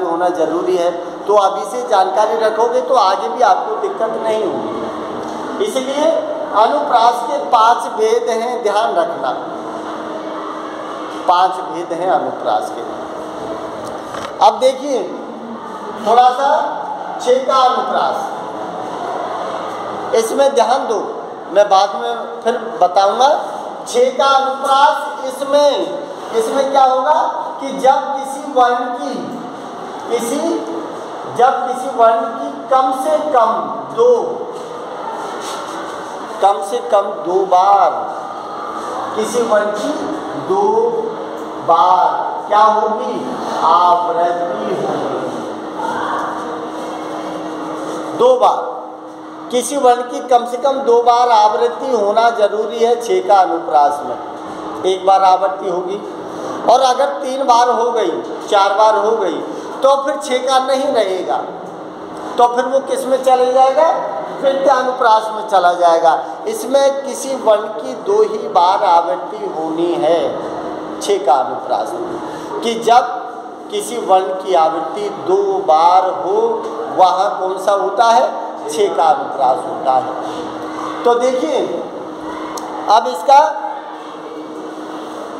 होना जरूरी है। तो अभी से जानकारी रखोगे तो आगे भी आपको दिक्कत नहीं होगी। इसलिए अनुप्रास के 5 भेद हैं, ध्यान रखना। 5 भेद हैं अनुप्रास के। अब देखिए थोड़ा सा छेका अनुप्रास, इसमें ध्यान दो, मैं बाद में फिर बताऊंगा। छेका अनुप्रास इसमें क्या होगा कि जब किसी वर्ण की कम से कम 2 बार, किसी वर्ण की 2 बार क्या होगी? आवृत्ति होगी। 2 बार किसी वर्ण की कम से कम 2 बार आवृत्ति होना जरूरी है छेका अनुप्रास में। 1 बार आवृत्ति होगी, और अगर 3 बार हो गई, 4 बार हो गई, तो फिर छेका नहीं रहेगा, तो फिर वो किस में चले जाएगा? वृत्यानुप्रास में चला जाएगा। इसमें किसी वर्ण की 2 ही बार आवृत्ति होनी है छेका अनुप्रास में, कि जब किसी वर्ण की आवृत्ति 2 बार हो, वहाँ कौन सा होता है? छेका अनुप्रास होता है। तो देखिए अब इसका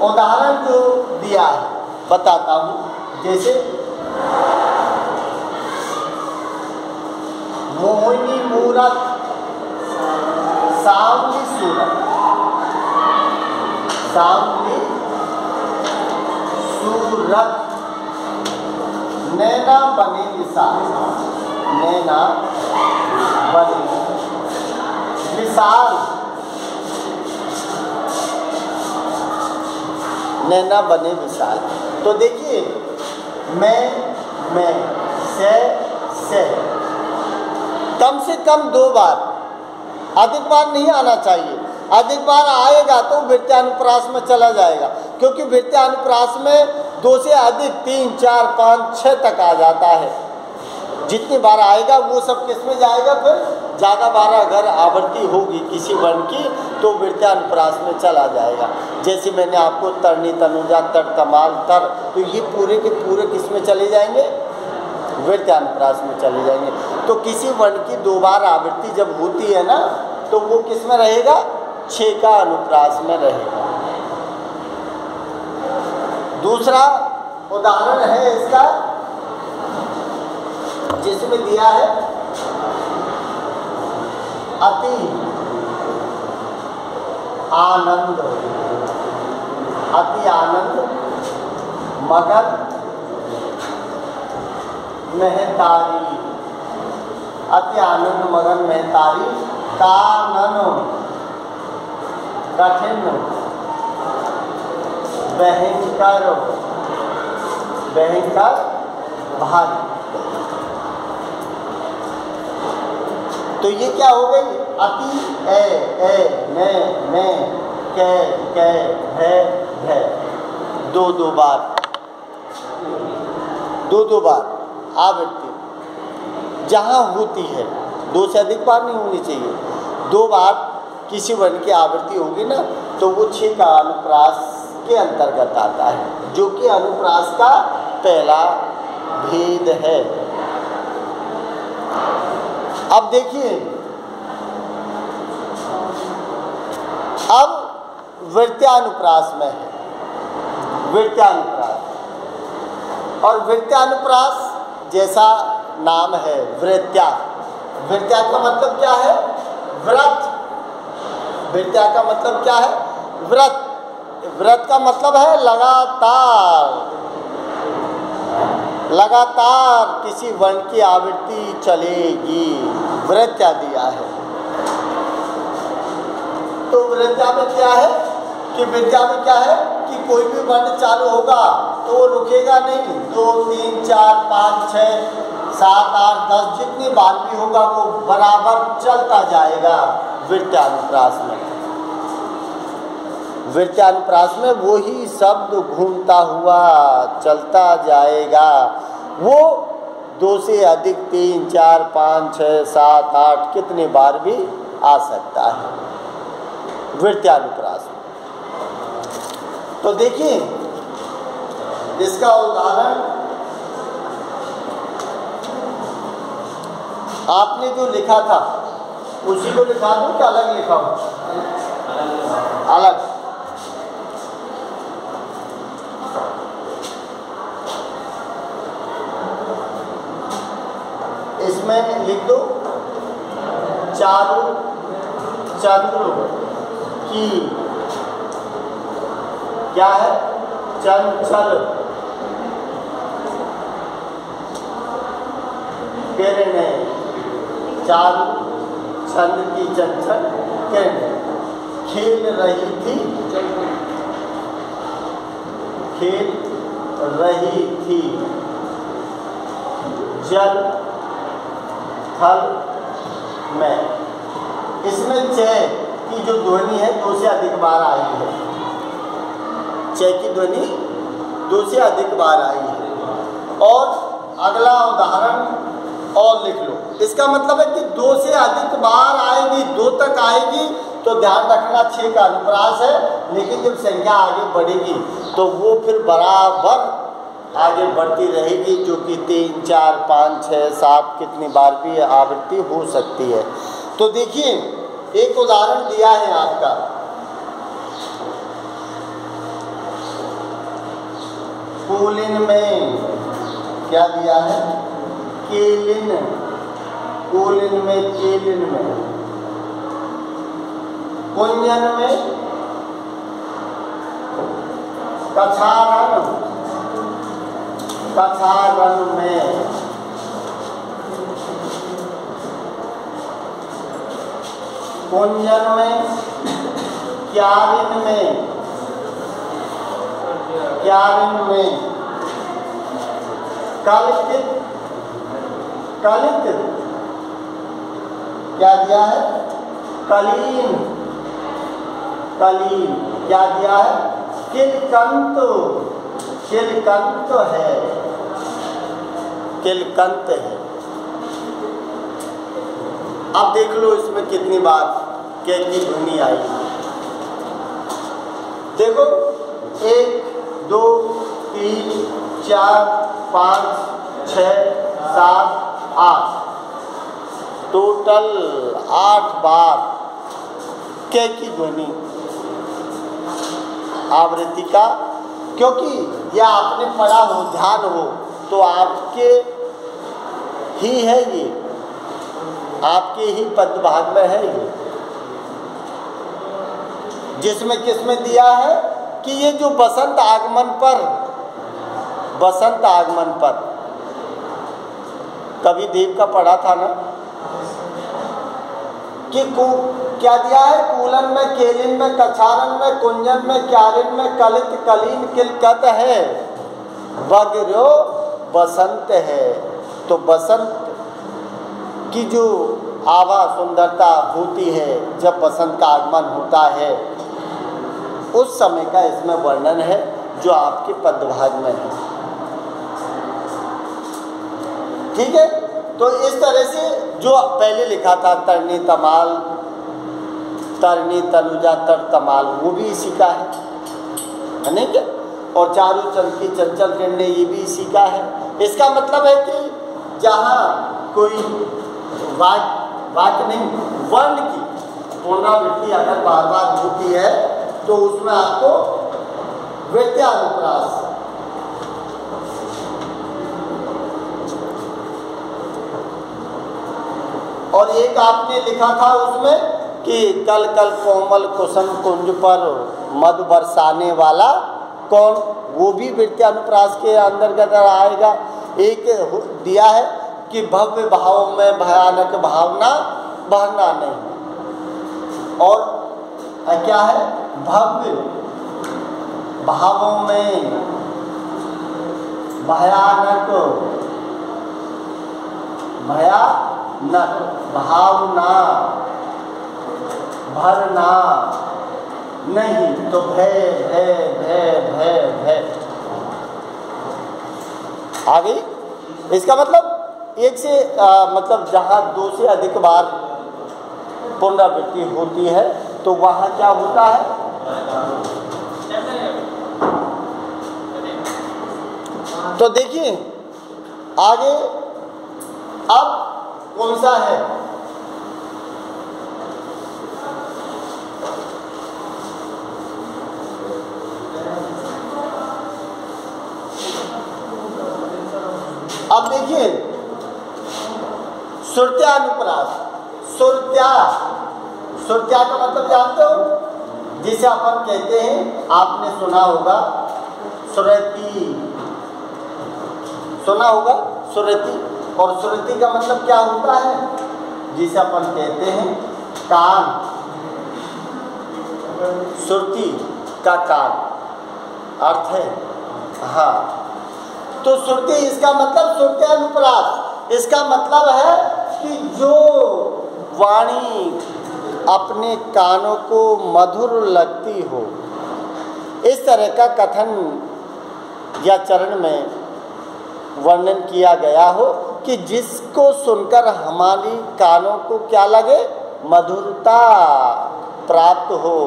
उदाहरण जो दिया है बताता हूँ। जैसे मोहिनी मूरत सांवली सूरत, सांवली सूरत, नैना बने विशाल, नैना बने विशाल, नैना बने विशाल। तो देखिए मैं से कम से कम 2 बार, अधिक बार नहीं आना चाहिए। अधिक बार आएगा तो वृत्यानुप्रास में चला जाएगा, क्योंकि वृत्यानुप्रास में 2 से अधिक 3, 4, 5, 6 तक आ जाता है। जितनी बार आएगा वो सब किस में जाएगा? फिर ज़्यादा बार अगर आवृत्ति होगी किसी वर्ण की तो वृत्यानुप्रास में चला जाएगा। जैसे मैंने आपको तरनी, तनुजा, तर, तमाल, तर, तो ये पूरे के पूरे किस में चले जाएंगे? वृत्यानुप्रास में चले जाएंगे। तो किसी वर्ण की 2 बार आवृत्ति जब होती है ना, तो वो किस में रहेगा? छेका अनुप्रास में रहेगा। दूसरा उदाहरण है इसका, जिसमें दिया है अति आनंद, अति आनंद मगन महतारी, अति आनंद मगन महतारी, कानन कठिन भयंकर, भयंकर भारी। तो ये क्या हो गई? अति, मैं, कै, भय, 2 बार, 2 बार आवृत्ति जहाँ होती है, 2 से अधिक बार नहीं होनी चाहिए। 2 बार किसी वर्ण की आवृत्ति होगी ना, तो वो छेका अनुप्रास के अंतर्गत आता है, जो कि अनुप्रास का पहला भेद है। अब देखिए, अब वृत्यानुप्रास में है, वृत्यानुप्रास। और वृत्यानुप्रास जैसा नाम है वृत्या, वृत्या का मतलब क्या है? व्रत। वृत्या का मतलब क्या है? व्रत। व्रत का मतलब है लगातार, लगातार किसी वर्ण की आवृत्ति चलेगी, वृत्या दिया है। तो वृत्या में क्या है कि वृत्या में क्या है कि कोई भी वर्ण चालू होगा तो वो रुकेगा नहीं। 2, 3, 4, 5, 6, 7, 8, 10 जितनी बार भी होगा वो बराबर चलता जाएगा वृत्यानुप्रास में। वृत्यानुप्रास में वही शब्द घूमता हुआ चलता जाएगा। वो 2 से अधिक 3, 4, 5, 6, 7, 8 कितने बार भी आ सकता है वृत्यानुप्रास में। तो देखिए इसका उदाहरण आपने जो लिखा था उसी को लिखा दूँ क्या अलग लिखा हूँ? अलग। इसमें लिख दो चारु चंद्र की क्या है? चंचल किरणें। चारु चंद्र की चंचल किरणें खेल रही थी, खेल रही थी जल थल में। इसमें चय की जो ध्वनि है 2 से अधिक बार आई है। चय की ध्वनि 2 से अधिक बार आई है। और अगला उदाहरण और लिख लो। इसका मतलब है कि 2 से अधिक बार आएगी, 2 तक आएगी तो ध्यान रखना 6 का अनुप्रास है। लेकिन जब संख्या आगे बढ़ेगी तो वो फिर बराबर आगे बढ़ती रहेगी, जो कि 3, 4, 5, 6, 7 कितनी बार भी आवृत्ति हो सकती है। तो देखिए एक उदाहरण दिया है आपका, पुलिन में क्या दिया है? केलिन। पुलिन में, केलिन में। कुंजन में कछारन, कछारन में। कुंजन में, क्यारिन में, क्यारिन में। कलित, कलित क्या दिया है? कलीन, कलीन क्या दिया है? किलकंत, किलकंत है, किलकंत है। अब देख लो इसमें कितनी बार के की ध्वनि आई। देखो 1, 2, 3, 4, 5, 6, 7, 8 टोटल 8 बार के की ध्वनि आवृत्ति का। क्योंकि यह आपने पढ़ा हो, ध्यान हो, तो आपके ही है ये, आपके ही पद भाग में है ये। जिसमें किसमें दिया है कि ये जो बसंत आगमन पर, बसंत आगमन पर कवि देव का पढ़ा था ना कि क्या दिया है? कूलन में, केलिन में, कछारन में, कुंजन में, क्यारिन में, कलित, कलीन, किलकत है, बगरो बसंत है। तो बसंत की जो आभा सुंदरता होती है जब बसंत का आगमन होता है, उस समय का इसमें वर्णन है जो आपके पदभाग में है। ठीक है, तो इस तरह से जो पहले लिखा था तरनी तमाल, तरनी तनुजा तर तमाल, वो भी इसी का है नहीं क्या? और चारु चंद की चंचल किरणें, ये भी इसी का है। इसका मतलब है कि जहाँ कोई वाक्य नहीं, वर्ण की पुनरावृत्ति अगर बार बार होती है तो उसमें आपको वृत्यानुप्रास। और एक आपने लिखा था उसमें कि कल कल कोमल कुसुम कुंज पर मधु बरसाने वाला कौन, वो भी वृत्यानुप्रास के अंतर्गत आएगा। एक दिया है कि भव्य भाव में भयानक भावना बहना नहीं। और क्या है? भव्य भावों में भयानक, भयानक भावना भरना नहीं। तो भय भय भय भय भय आ गई। इसका मतलब एक से मतलब जहाँ 2 से अधिक बार पुनरावृत्ति होती है तो वहाँ क्या होता है? तो देखिए आगे, अब कौन सा है? अब देखिए श्रुत्यानुप्रास, श्रुत्या का मतलब जानते हो, जिसे अपन कहते हैं, आपने सुना होगा श्रुति, सुना होगा श्रुति। और श्रुति का मतलब क्या होता है? जिसे अपन कहते हैं कान, श्रुति का कान अर्थ है। हाँ, तो श्रुति इसका मतलब श्रुत्यानुप्रास, इसका मतलब है कि जो वाणी अपने कानों को मधुर लगती हो, इस तरह का कथन या चरण में वर्णन किया गया हो कि जिसको सुनकर हमारी कानों को क्या लगे, मधुरता प्राप्त हो,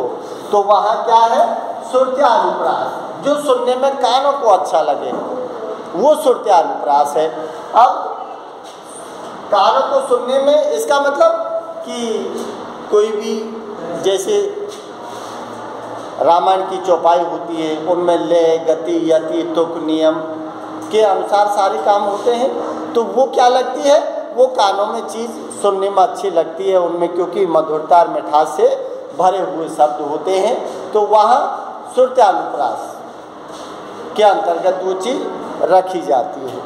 तो वहाँ क्या है? श्रुत्यानुप्रास, जो सुनने में कानों को अच्छा लगे वो श्रुत्यानुप्रास है। अब कानों को सुनने में इसका मतलब कि कोई भी, जैसे रामायण की चौपाई होती है, उनमें लय, गति, यति, तुक, नियम के अनुसार सारे काम होते हैं, तो वो क्या लगती है? वो कानों में चीज़ सुनने में अच्छी लगती है उनमें, क्योंकि मधुरता और मिठास से भरे हुए शब्द होते हैं, तो वहाँ श्रुत्यानुप्रास के अंतर्गत वो चीज़ रखी जाती है।